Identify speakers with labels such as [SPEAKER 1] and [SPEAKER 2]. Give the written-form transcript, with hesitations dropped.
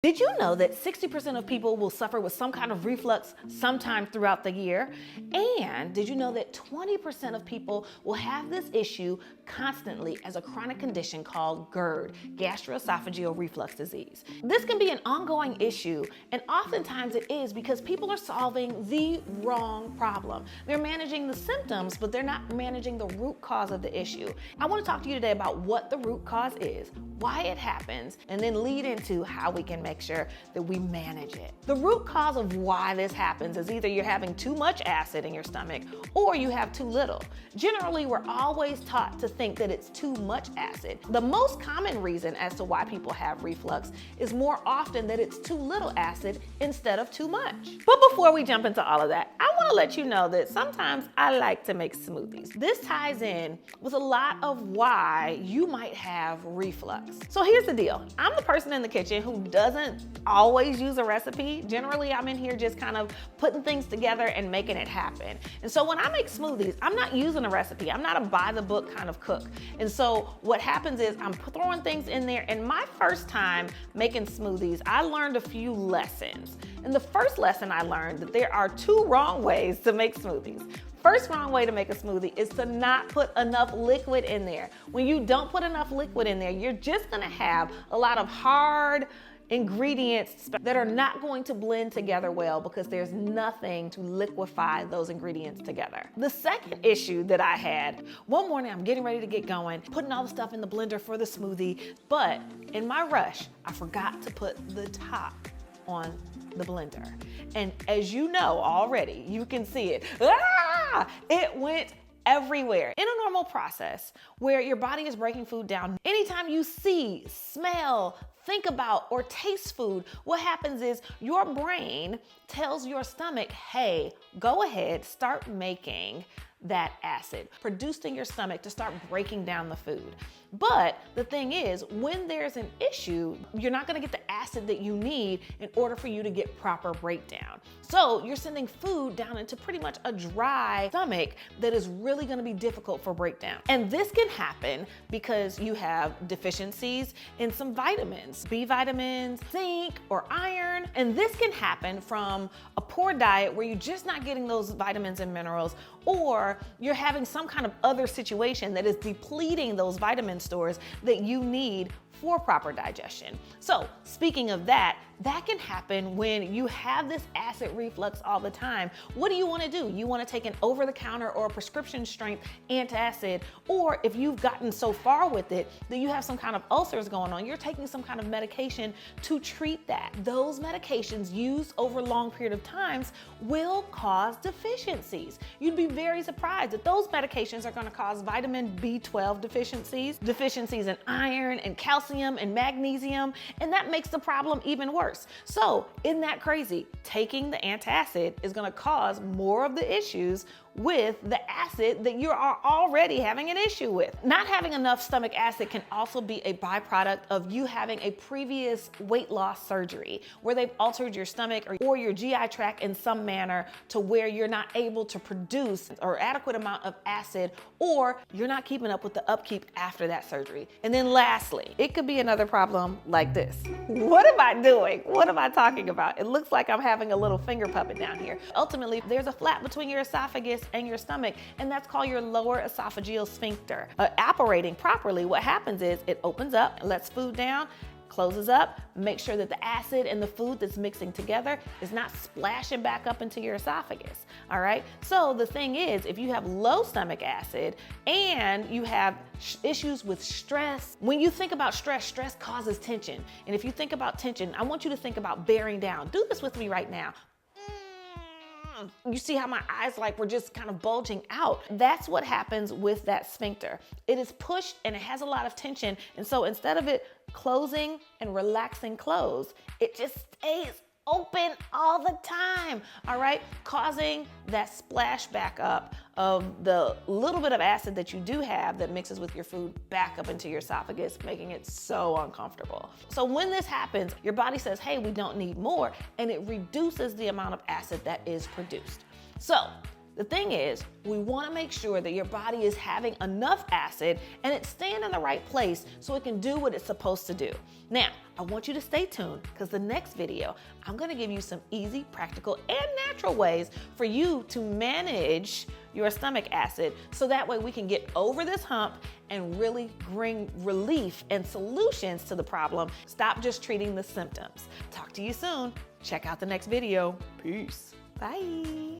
[SPEAKER 1] Did you know that 60% of people will suffer with some kind of reflux sometime throughout the year? And did you know that 20% of people will have this issue constantly as a chronic condition called GERD, gastroesophageal reflux disease? This can be an ongoing issue, and oftentimes it is because people are solving the wrong problem. They're managing the symptoms, but they're not managing the root cause of the issue. I want to talk to you today about what the root cause is, why it happens, and then lead into how we can make sure that we manage it. The root cause of why this happens is either you're having too much acid in your stomach or you have too little. Generally, we're always taught to think that it's too much acid. The most common reason as to why people have reflux is more often that it's too little acid instead of too much. But before we jump into all of that, I want to let you know that sometimes I like to make smoothies. This ties in with a lot of why you might have reflux. So here's the deal. I'm the person in the kitchen who doesn't always use a recipe. Generally, I'm in here just kind of putting things together and making it happen. And so when I make smoothies, I'm not using a recipe. I'm not a by the book kind of cook. And so what happens is I'm throwing things in there. And my first time making smoothies, I learned a few lessons. And the first lesson I learned that there are two wrong ways to make smoothies. First wrong way to make a smoothie is to not put enough liquid in there. When you don't put enough liquid in there, you're just gonna have a lot of hard ingredients that are not going to blend together well because there's nothing to liquefy those ingredients together. The second issue that I had, one morning I'm getting ready to get going, putting all the stuff in the blender for the smoothie, but in my rush, I forgot to put the top on the blender. And as you know already, you can see it. It went everywhere. In a normal process where your body is breaking food down, anytime you see, smell, think about, or taste food, what happens is your brain tells your stomach, hey, go ahead, start making that acid produced in your stomach to start breaking down the food. But the thing is, when there's an issue, you're not gonna get the acid that you need in order for you to get proper breakdown. So you're sending food down into pretty much a dry stomach that is really gonna be difficult for breakdown. And this can happen because you have deficiencies in some vitamins, B vitamins, zinc, or iron. And this can happen from a poor diet where you're just not getting those vitamins and minerals, or you're having some kind of other situation that is depleting those vitamin stores that you need for proper digestion. So speaking of that, that can happen when you have this acid reflux all the time. What do you want to do? You want to take an over-the-counter or a prescription strength antacid, or if you've gotten so far with it that you have some kind of ulcers going on, you're taking some kind of medication to treat that. Those medications used over a long period of times will cause deficiencies. You'd be very surprised that those medications are going to cause vitamin B12 deficiencies, deficiencies in iron and calcium and magnesium, and that makes the problem even worse. So, isn't that crazy? Taking the antacid is going to cause more of the issues with the acid that you are already having an issue with. Not having enough stomach acid can also be a byproduct of you having a previous weight loss surgery where they've altered your stomach or your GI tract in some manner to where you're not able to produce an adequate amount of acid, or you're not keeping up with the upkeep after that surgery. And then lastly, it could be another problem like this. What am I doing? What am I talking about? It looks like I'm having a little finger puppet down here. Ultimately, there's a flap between your esophagus and your stomach, and that's called your lower esophageal sphincter. Operating properly, what happens is it opens up, lets food down, closes up, make sure that the acid and the food that's mixing together is not splashing back up into your esophagus, all right? So the thing is, if you have low stomach acid and you have issues with stress, when you think about stress, stress causes tension. And if you think about tension, I want you to think about bearing down. Do this with me right now. You see how my eyes were just kind of bulging out. That's what happens with that sphincter. It is pushed and it has a lot of tension. And so instead of it closing and relaxing closed, it just stays open all the time, all right? Causing that splash back up of the little bit of acid that you do have that mixes with your food back up into your esophagus, making it so uncomfortable. So when this happens, your body says, hey, we don't need more, and it reduces the amount of acid that is produced. So The thing is, we want to make sure that your body is having enough acid and it's staying in the right place so it can do what it's supposed to do. Now, I want you to stay tuned because the next video, I'm going to give you some easy, practical, and natural ways for you to manage your stomach acid so that way we can get over this hump and really bring relief and solutions to the problem. Stop just treating the symptoms. Talk to you soon. Check out the next video. Peace. Bye.